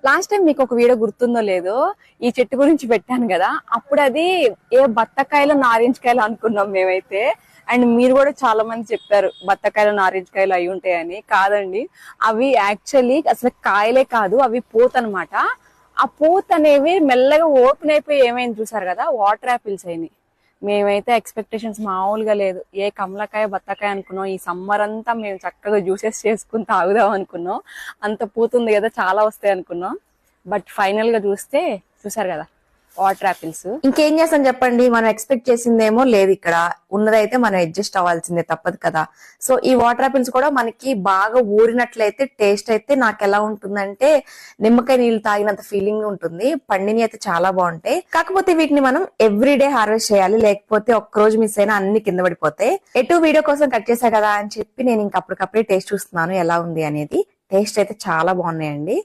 Last time మీకు ఒక video గుర్తుందో లేదో, ఈ చెట్టు గురించి పెట్టాను కదా, అప్పుడు అది ఏ బత్తకాయలు నారింజకాయలు అనుకున్నాం మేమైతే. అండ్ మీరు కూడా చాలా మంది చెప్పారు బత్తకాయలు నారింజకాయలు అయి ఉంటాయని. కాదండి, అవి యాక్చువల్లీ అసలు కాయలే కాదు, అవి పూత అనమాట. ఆ పూత అనేవి మెల్లగా ఓపెన్ అయిపోయి ఏమైంది చూసారు కదా, వాటర్ యాపిల్స్ అయినాయి. మేమైతే ఎక్స్పెక్టేషన్స్ మామూలుగా లేదు. ఏ కమలకాయ బత్తకాయ అనుకున్నాం, ఈ సమ్మర్ అంతా మేము చక్కగా జ్యూసెస్ చేసుకుని తాగుదాం అనుకున్నాం. అంత పూతుంది కదా, చాలా వస్తాయి అనుకున్నాం. బట్ ఫైనల్ గా చూస్తే చూసారు కదా, వాటర్ యాపిల్స్. ఇంకేం చేస్తాం చెప్పండి, మనం ఎక్స్పెక్ట్ చేసిందేమో లేదు, ఇక్కడ ఉన్నదైతే మనం అడ్జస్ట్ అవ్వాల్సిందే, తప్పదు కదా. సో ఈ వాటర్ యాపిల్స్ కూడా మనకి బాగా ఊరినట్లయితే టేస్ట్ అయితే నాకు ఎలా ఉంటుందంటే నిమ్మకాయ నీళ్ళు తాగినంత ఫీలింగ్ ఉంటుంది. పండిని అయితే చాలా బాగుంటాయి. కాకపోతే వీటిని మనం ఎవ్రీడే హార్వెస్ట్ చేయాలి, లేకపోతే ఒక్క రోజు మిస్ అయినా అన్ని కింద పడిపోతాయి. ఎటు వీడియో కోసం కట్ చేశా కదా అని చెప్పి నేను ఇంక అప్పటికప్పుడే టేస్ట్ చూస్తున్నాను ఎలా ఉంది అనేది. టేస్ట్ అయితే చాలా బాగున్నాయండి.